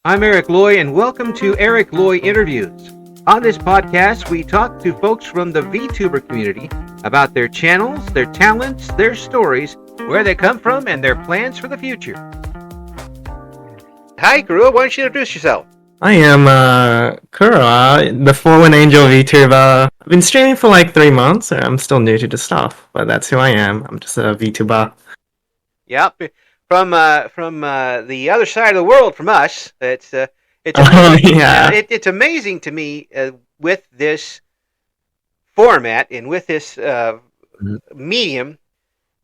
I'm Eric Loy, and welcome to Eric Loy Interviews. On this podcast, we talk to folks from the VTuber community about their channels, their talents, their stories, where they come from, and their plans for the future. Hi, Kurua. Why don't you introduce yourself? I am Kurua, the Fallen Angel VTuber. I've been streaming for like 3 months, so I'm still new to the stuff, but that's who I am. I'm just a VTuber. Yep. From the other side of the world from us. It's amazing to me with this format and with this medium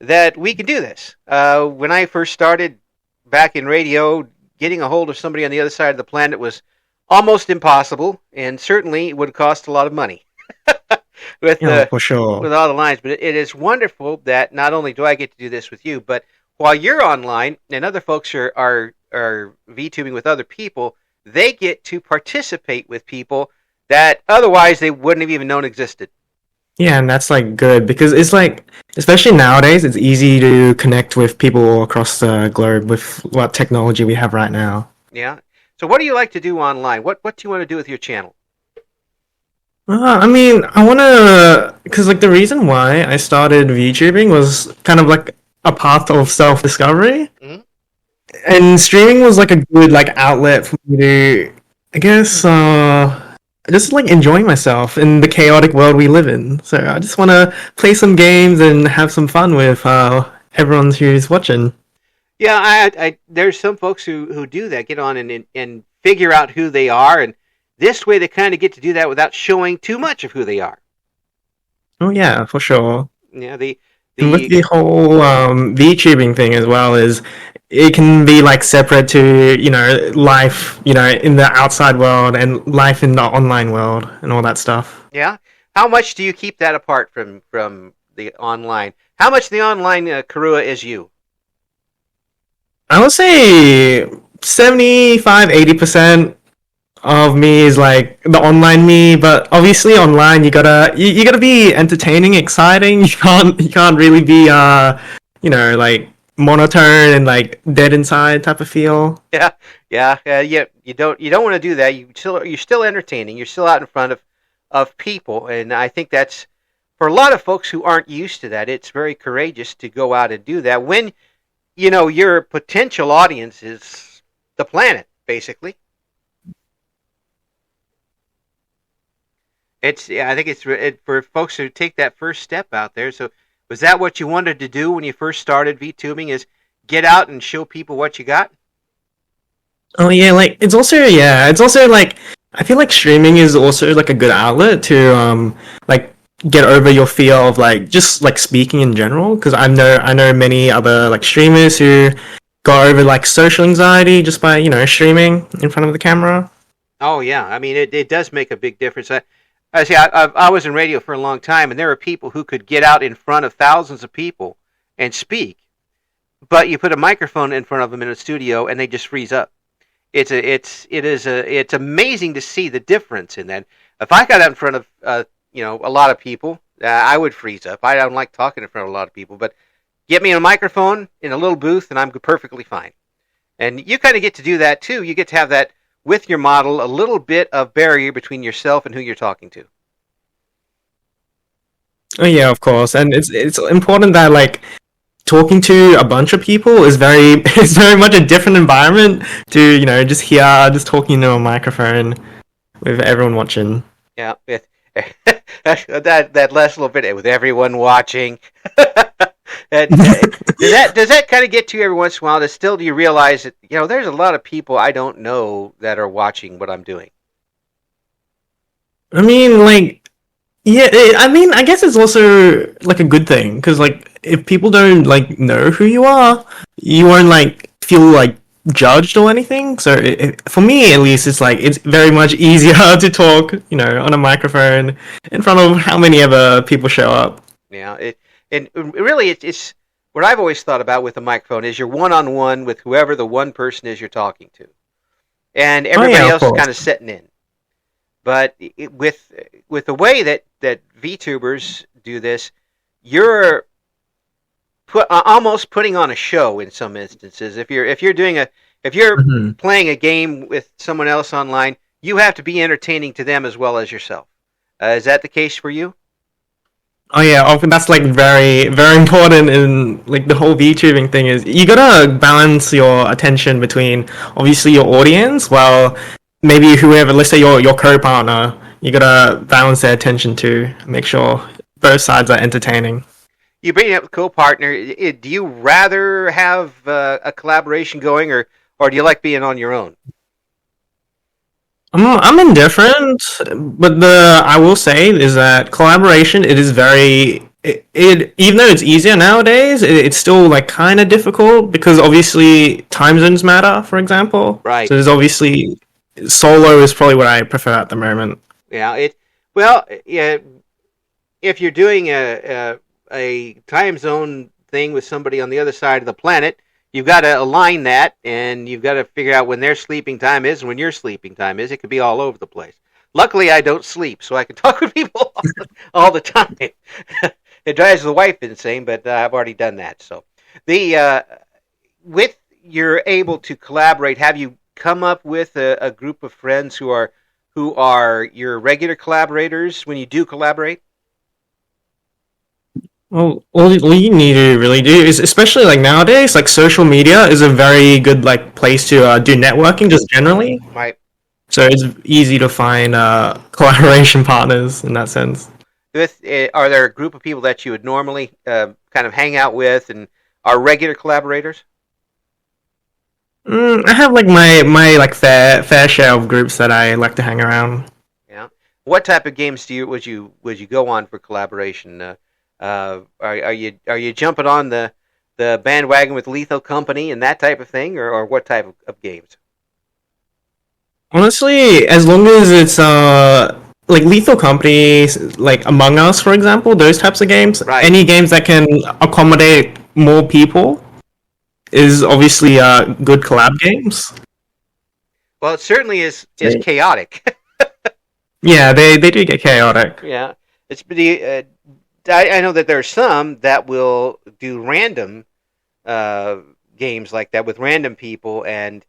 that we can do this. When I first started back in radio, getting a hold of somebody on the other side of the planet was almost impossible, and certainly it would cost a lot of money For sure. with all the lines. But it is wonderful that not only do I get to do this with you, but while you're online and other folks are VTubing with other people, they get to participate with people that otherwise they wouldn't have even known existed. Yeah, and that's like good because it's like, especially nowadays, it's easy to connect with people across the globe with what technology we have right now. Yeah. So what do you like to do online? What do you want to do with your channel? I want to, because like the reason why I started VTubing was kind of like a path of self-discovery. Mm-hmm. And streaming was like a good like outlet for me to, I guess, just like enjoying myself in the chaotic world we live in. So I just want to play some games and have some fun with everyone who's watching. Yeah, I there's some folks who do that, get on and figure out who they are, and this way they kind of get to do that without showing too much of who they are. Oh yeah, for sure. Yeah, And with the whole VTubing thing as well is it can be like separate to, life, in the outside world and life in the online world and all that stuff. Yeah. How much do you keep that apart from the online? How much of the online Kurua is you? I would say 75-80% of me is like the online me, but obviously online you gotta be entertaining, exciting. You can't really be like monotone and like dead inside type of feel. Yeah. You don't want to do that. You're still entertaining. You're still out in front of people, and I think that's for a lot of folks who aren't used to that. It's very courageous to go out and do that when your potential audience is the planet, basically. I think it's for folks who take that first step out there. So was that what you wanted to do when you first started VTubing, is get out and show people what you got? Oh yeah, like it's also like I feel like streaming is also like a good outlet to like get over your fear of like just like speaking in general, because I know many other like streamers who got over like social anxiety just by streaming in front of the camera. Oh yeah, I mean it does make a big difference. I was in radio for a long time, and there were people who could get out in front of thousands of people and speak, but you put a microphone in front of them in a studio, and they just freeze up. It's amazing to see the difference in that. If I got out in front of a lot of people, I would freeze up. I don't like talking in front of a lot of people, but get me a microphone in a little booth, and I'm perfectly fine. And you kind of get to do that too. You get to have that with your model, a little bit of barrier between yourself and who you're talking to. Oh yeah, of course, and it's important that like talking to a bunch of people is very much a different environment to just talking to a microphone with everyone watching. Yeah, that last little bit with everyone watching. Does that kind of get to you every once in a while? Do you realize that there's a lot of people I don't know that are watching what I'm doing? I mean, like, yeah. I guess it's also like a good thing because like if people don't like know who you are, you won't like feel like judged or anything. So for me at least, it's like it's very much easier to talk, on a microphone in front of how many ever people show up. Yeah. And really, it's what I've always thought about with a microphone is you're one-on-one with whoever the one person is you're talking to. And everybody else is kind of sitting in. But with the way that VTubers do this, you're almost putting on a show in some instances. If you're doing If you're Mhm. playing a game with someone else online, you have to be entertaining to them as well as yourself. Is that the case for you? Oh yeah, often that's like very very important in like the whole VTubing thing is you gotta balance your attention between obviously your audience while maybe whoever, let's say your co-partner, you gotta balance their attention to make sure both sides are entertaining. You bring up a co-partner. Do you rather have a collaboration going, or do you like being on your own? I'm indifferent, but the I will say is that collaboration it is very it even though it's easier nowadays, it's still like kind of difficult because obviously time zones matter, for example. Right. So there's obviously solo is probably what I prefer at the moment. Yeah. Yeah. If you're doing a time zone thing with somebody on the other side of the planet, you've got to align that, and you've got to figure out when their sleeping time is and when your sleeping time is. It could be all over the place. Luckily, I don't sleep, so I can talk with people all the time. It drives the wife insane, but I've already done that. So, the with you're able to collaborate. Have you come up with a group of friends who are your regular collaborators when you do collaborate? Well, all you need to really do is, especially like nowadays, like social media is a very good like place to do networking just generally. Right. So it's easy to find collaboration partners in that sense. Are there a group of people that you would normally kind of hang out with and are regular collaborators? I have like my like fair share of groups that I like to hang around. Yeah. What type of games would you go on for collaboration? Are you jumping on the bandwagon with Lethal Company and that type of thing, or what type of games? Honestly, as long as it's like Lethal Company, like Among Us, for example, those types of games, Right. any games that can accommodate more people is obviously good collab games. Well, it certainly is So, chaotic. yeah, they do get chaotic. Yeah. It's pretty. I know that there are some that will do random uh, games like that with random people, and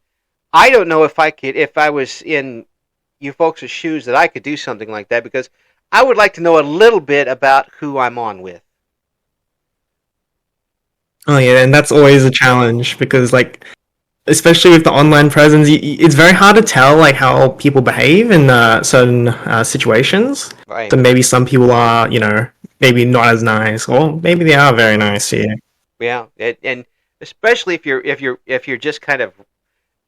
I don't know if I was in you folks' shoes, that I could do something like that because I would like to know a little bit about who I'm on with. Oh yeah, and that's always a challenge because like especially with the online presence, it's very hard to tell like how people behave in certain situations. Right. So maybe some people are, maybe not as nice, or maybe they are very nice to you. Yeah. And especially if you're just kind of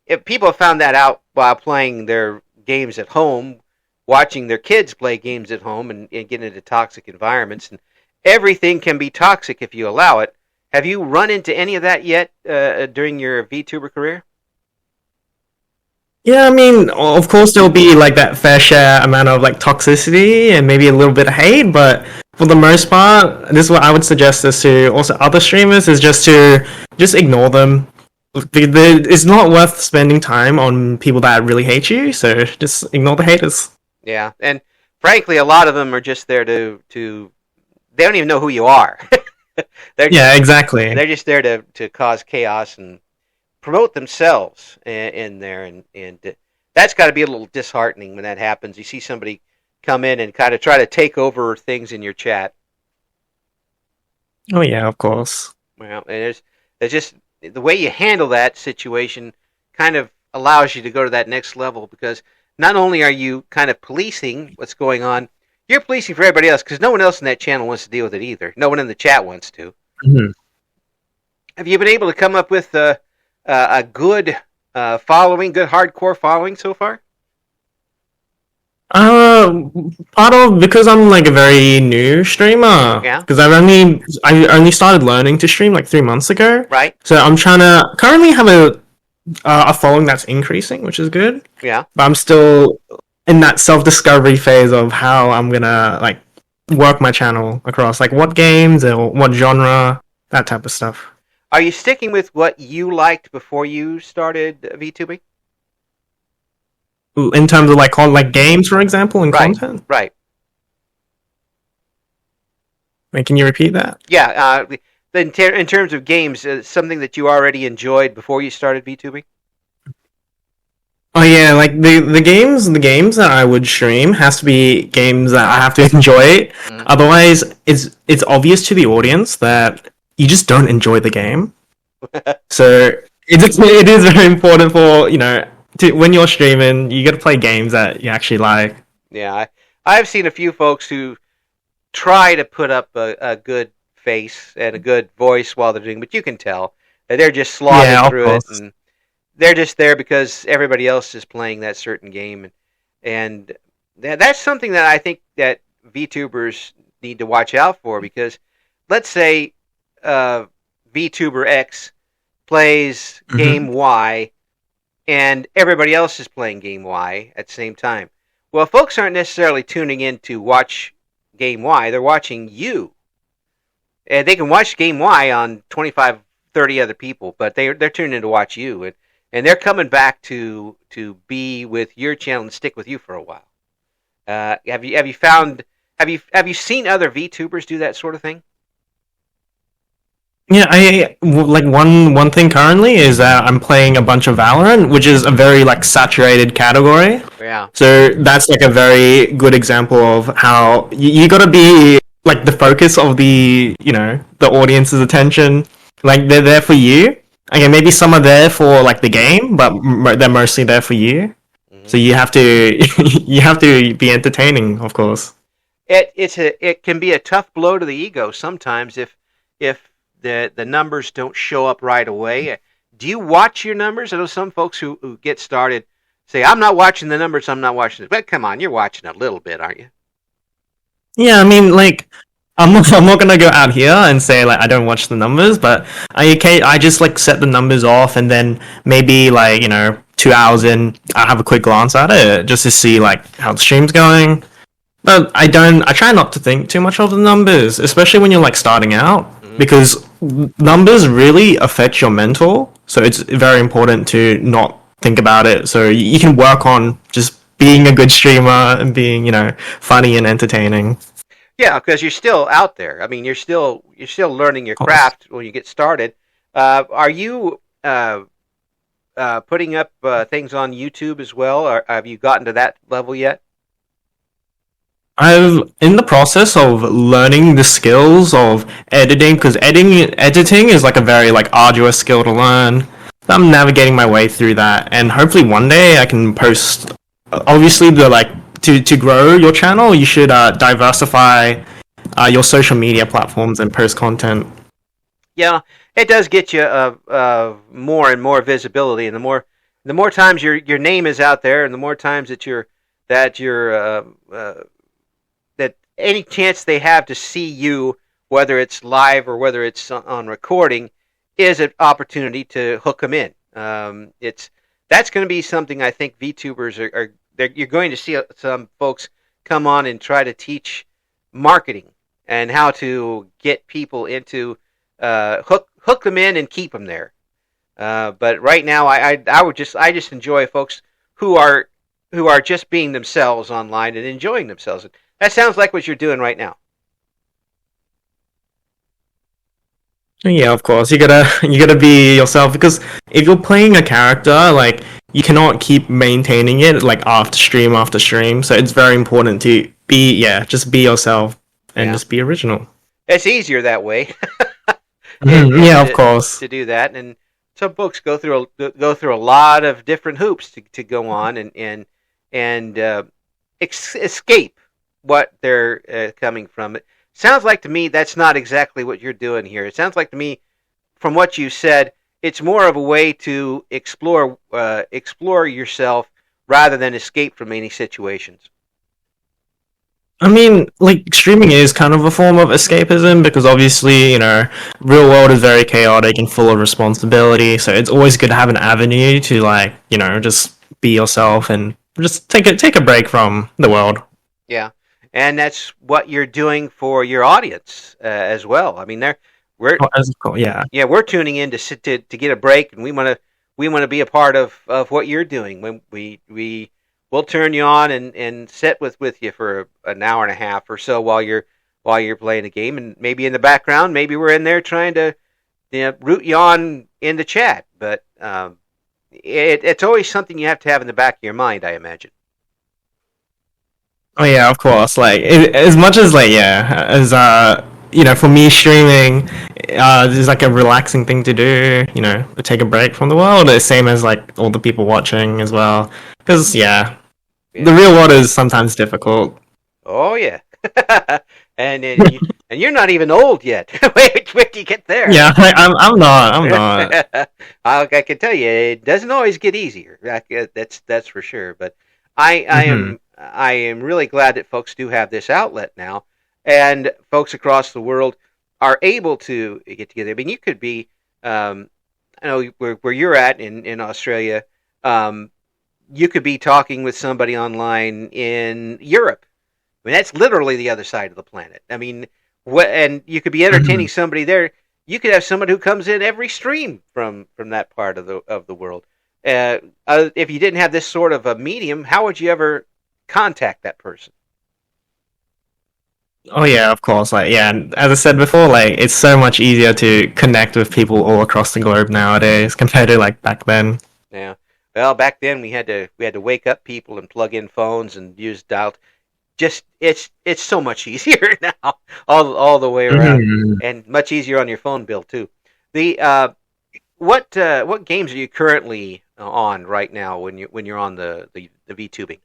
if people have found that out while playing their games at home, watching their kids play games at home, and get into toxic environments, and everything can be toxic if you allow it. Have you run into any of that yet during your VTuber career? Yeah, I mean, of course there'll be like that fair share amount of like toxicity and maybe a little bit of hate, but for the most part, this is what I would suggest is to also other streamers is just to just ignore them. It's not worth spending time on people that really hate you, so just ignore the haters. Yeah, and frankly, a lot of them are just there to they don't even know who you are. they're Yeah, exactly. they're just there to cause chaos and promote themselves in there, and that's got to be a little disheartening when that happens. You see somebody come in and kind of try to take over things in your chat. Oh yeah, of course. Well, and it's just the way you handle that situation kind of allows you to go to that next level because not only are you kind of policing what's going on, you're policing for everybody else because no one else in that channel wants to deal with it either. No one in the chat wants to. Mhm. Have you been able to come up with a good following, good hardcore following so far? Uh, Part of because I'm like a very new streamer Yeah. because I only started learning to stream like 3 months ago. Right. So I'm trying to currently have a following that's increasing, which is good. Yeah. But I'm still in that self discovery phase of how I'm gonna like work my channel across like what games or what genre, that type of stuff. Are you sticking with what you liked before you started VTubing? In terms of like games, for example, and Right. content. Right. Wait, can you repeat that? Yeah. In terms of games, something that you already enjoyed before you started VTubing? Oh yeah, like the games that I would stream has to be games that I have to enjoy. Mm. Otherwise, it's obvious to the audience that you just don't enjoy the game. So it is very important for when you're streaming, you got to play games that you actually like. Yeah, I've seen a few folks who try to put up a good face and a good voice while they're doing, but you can tell that they're just slogging Yeah, of through it, course. and they're just there because everybody else is playing that certain game, and that's something that I think that VTubers need to watch out for because let's say uh, VTuber X plays Hmm. game Y and everybody else is playing game Y at the same time. Well, folks aren't necessarily tuning in to watch game Y, they're watching you. And they can watch game Y on 25, 30 other people, but they're tuning in to watch you and they're coming back to be with your channel and stick with you for a while. Have you seen other VTubers do that sort of thing? Yeah, like one thing currently is that I'm playing a bunch of Valorant, which is a very like saturated category. Yeah. So that's like a very good example of how you got to be like the focus of the audience's attention. Like they're there for you. Okay, maybe some are there for like the game, but they're mostly there for you. Hmm. So you have to you have to be entertaining, of course. It can be a tough blow to the ego sometimes if the numbers don't show up right away. Do you watch your numbers? I know some folks who get started say, "I'm not watching the numbers. I'm not watching it." But come on, you're watching a little bit, aren't you? Yeah, I mean, like, I'm not gonna go out here and say like I don't watch the numbers, but I just like set the numbers off, and then maybe like 2 hours in, I have a quick glance at it just to see like how the stream's going. But I don't. I try not to think too much of the numbers, especially when you're like starting out, Hmm. because numbers really affect your mental. So it's very important to not think about it. So you can work on just being a good streamer and being funny and entertaining. Yeah, because you're still out there. I mean, you're still learning your Of course. craft when you get started. Are you putting up things on YouTube as well, or have you gotten to that level yet? I'm in the process of learning the skills of editing because editing is like a very like arduous skill to learn. I'm navigating my way through that, and hopefully one day I can post. Obviously, the like to grow your channel, you should diversify your social media platforms and post content. Yeah, it does get you more and more visibility, and the more times your name is out there, and the more times that that any chance they have to see you, whether it's live or whether it's on recording, is an opportunity to hook them in. It's That's going to be something I think VTubers you're going to see some folks come on and try to teach marketing and how to get people into hook them in and keep them there. But right now, I just enjoy folks who are who are just being themselves online and enjoying themselves. That sounds like what you're doing right now. Yeah, of course. You gotta be yourself because if you're playing a character, like you cannot keep maintaining it like after stream. So it's very important to just be yourself and Yeah, just be original. it's easier that way. it, Mhm. it, Yeah, of to, course. to do that, and some folks go through a lot of different hoops to go on and escape what they're coming from. It sounds like to me that's not exactly what you're doing here. It sounds like to me, from what you said, it's more of a way to explore yourself rather than escape from any situations. I mean, like streaming is kind of a form of escapism because obviously, real world is very chaotic and full of responsibility. So it's always good to have an avenue to like, just be yourself and just take a break from the world. Yeah, and that's what you're doing for your audience as well. I mean, we're Oh, as cool, yeah. yeah, we're tuning in to sit to get a break, and we want to be a part of what you're doing. When we'll turn you on and sit with you for an hour and a half or so while you're playing a game, and maybe in the background, maybe we're in there trying to root you on in the chat. But it's always something you have to have in the back of your mind, I imagine. Oh yeah, of course. Like as much as like yeah, as for me streaming, is like a relaxing thing to do. To take a break from the world. The same as like all the people watching as well. Because yeah, the Yeah. real world is sometimes difficult. Oh yeah. And you're not even old yet. Wait till you get there. Yeah, I'm not. I'm not. I can tell you, it doesn't always get easier. That's for sure. But Hmm. I am really glad that folks do have this outlet now, and folks across the world are able to get together. I mean, you could be, I know where you're at in Australia, um, you could be talking with somebody online in Europe. I mean, that's literally the other side of the planet. I mean, and you could be entertaining Hmm. somebody there. You could have somebody who comes in every stream from that part of the world. If you didn't have this sort of a medium, how would you ever contact that person? Oh yeah, of course. Like yeah, and as I said before, like it's so much easier to connect with people all across the globe nowadays compared to like back then. Yeah. Well, back then we had to wake up people and plug in phones and use dial. Just it's so much easier now, all the way around, Hmm. and much easier on your phone bill too. The what games are you currently on right now when you're on the VTubing?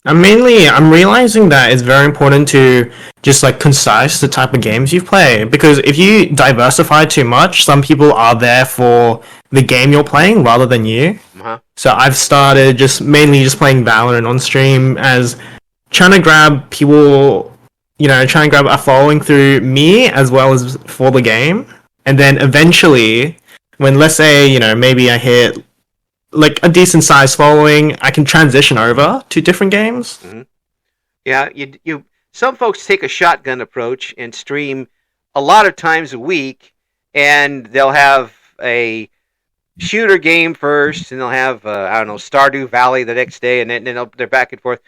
I'm realizing that it's very important to just like concise the type of games you play because if you diversify too much, some people are there for the game you're playing rather than you. Uh-huh. So I've started just mainly just playing Valorant on stream as trying to grab people, trying to grab a following through me as well as for the game. And then eventually, when let's say, maybe I hit like a decent sized following, I can transition over to different games. Hmm. Yeah, you some folks take a shotgun approach and stream a lot of times a week, and they'll have a shooter game first, and they'll have I don't know Stardew Valley the next day, and then they're back and forth.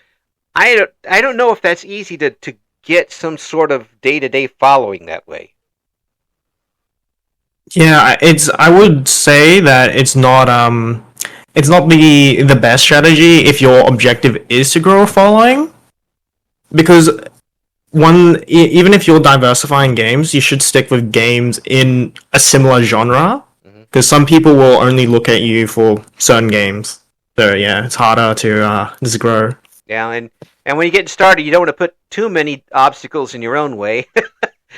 I don't know if that's easy to get some sort of day to day following that way. Yeah, I would say that it's not the best strategy if your objective is to grow a following because even if you're diversifying games, you should stick with games in a similar genre Hmm. because some people will only look at you for certain games. So yeah, it's harder to just grow. Yeah, and when you get started, you don't want to put too many obstacles in your own way.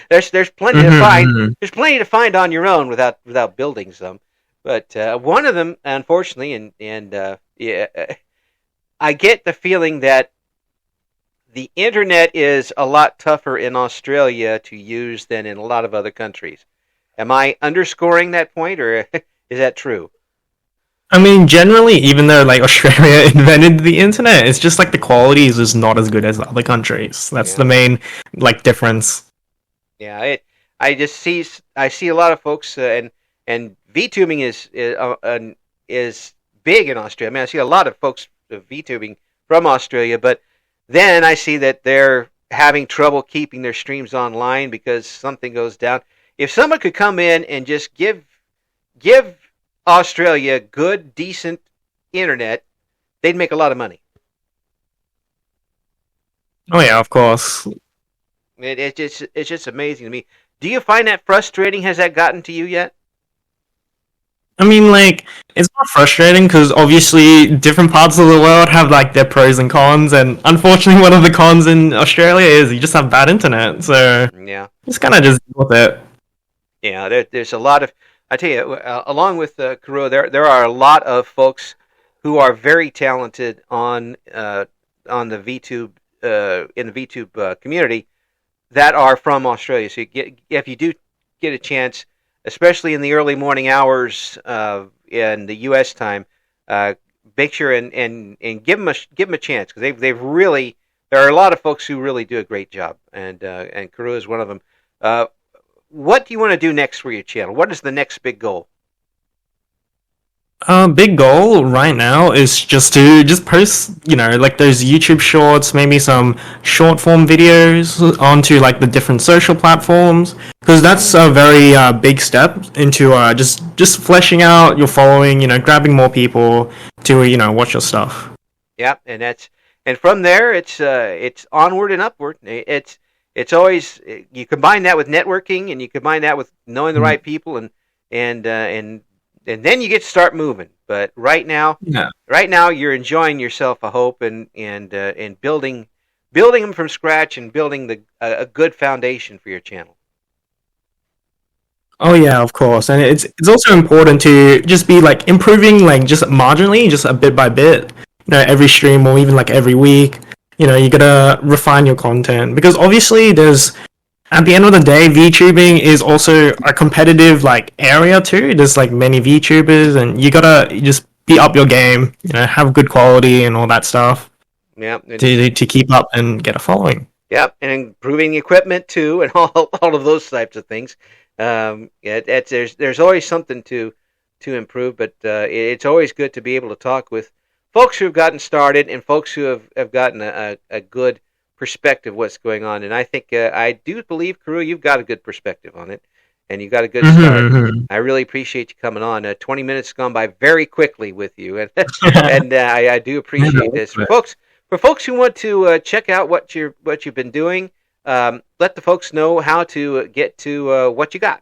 There's plenty to find. Mm-hmm. There's plenty to find on your own without building some. But one of them, unfortunately, and yeah, I get the feeling that the internet is a lot tougher in Australia to use than in a lot of other countries. Am I underscoring that point, or is that true? I mean, generally, even though like Australia invented the internet, it's just like the quality is just not as good as other countries. That's Yeah, the main like difference. yeah. I see a lot of folks, and VTubing is big in Australia. I mean, I see a lot of folks VTubing from Australia, but then I see that they're having trouble keeping their streams online because something goes down. If someone could come in and just give Australia good, decent internet, they'd make a lot of money. Oh yeah, of course. It's just amazing to me. Do you find that frustrating? Has that gotten to you yet? I mean, like it's not frustrating because obviously different parts of the world have like their pros and cons, and unfortunately, one of the cons in Australia is you just have bad internet. So Yeah, just kind of just deal with it. yeah. There's a lot of. I tell you, along with Kurua, there are a lot of folks who are very talented on the VTube in the VTube community that are from Australia. So if you do get a chance, especially in the early morning hours in the U.S. time, uh, make sure and give them a chance because they've really there are a lot of folks who really do a great job, and Kuru is one of them. Uh, what do you want to do next for your channel? What is the next big goal? Big goal right now is just to just post, like those YouTube shorts, maybe some short form videos onto like the different social platforms, because that's a very big step into just fleshing out your following, grabbing more people to watch your stuff. Yeah, and from there it's onward and upward. It's always you combine that with networking, and you combine that with knowing the right people, and then you get to start moving. But Yeah. right now you're enjoying yourself, I hope, and building them from scratch and building a good foundation for your channel. Oh yeah, of course, and it's also important to just be like improving, like just marginally, just a bit by bit. Every stream or even like every week. You gotta refine your content because obviously there's at the end of the day, VTubing is also a competitive like area too. There's like many VTubers, and you gotta just be up your game. Have good quality and all that stuff Yeah, to keep up and get a following. yeah, and improving the equipment too, and all of those types of things. There's always something to improve, but it's always good to be able to talk with folks who have gotten started and folks who have gotten a good perspective of what's going on. And I think I do believe, Kurua, you've got a good perspective on it, and you've got a good start. Mm-hmm. I really appreciate you coming on. 20 minutes gone by very quickly with you, and and I do appreciate this. For folks who want to check out what you've been doing, let the folks know how to get to what you got.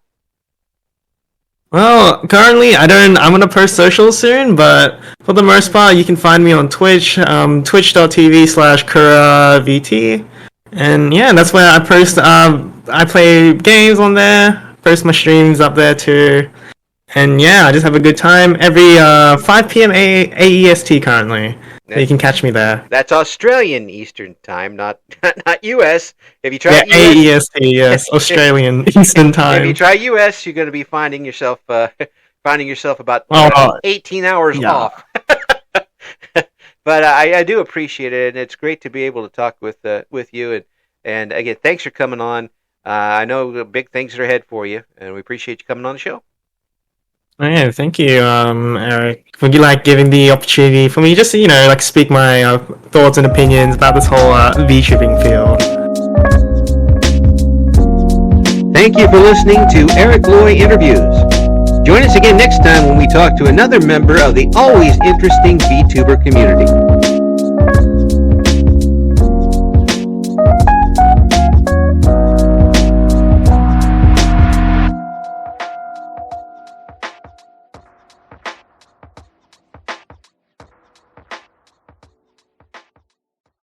Well, currently I'm gonna post socials soon, but for the most part, you can find me on Twitch, twitch.tv/KuraVT, and yeah, that's where I post. I play games on there, post my streams up there too, and yeah, I just have a good time every 5 p.m. AEST currently. You can catch me there. That's Australian Eastern Time, not US. If you try Yeah, US, AEST, yes, Australian Eastern Time. if you try US, you're going to be finding yourself about 18 hours yeah. off. But I do appreciate it, and it's great to be able to talk with you. And again, thanks for coming on. I know the big things are ahead for you, and we appreciate you coming on the show. Oh, yeah, thank you, Eric, for giving the opportunity for me just to, like speak my thoughts and opinions about this whole VTubing field. Thank you for listening to Eric Loy Interviews. Join us again next time when we talk to another member of the always interesting VTuber community.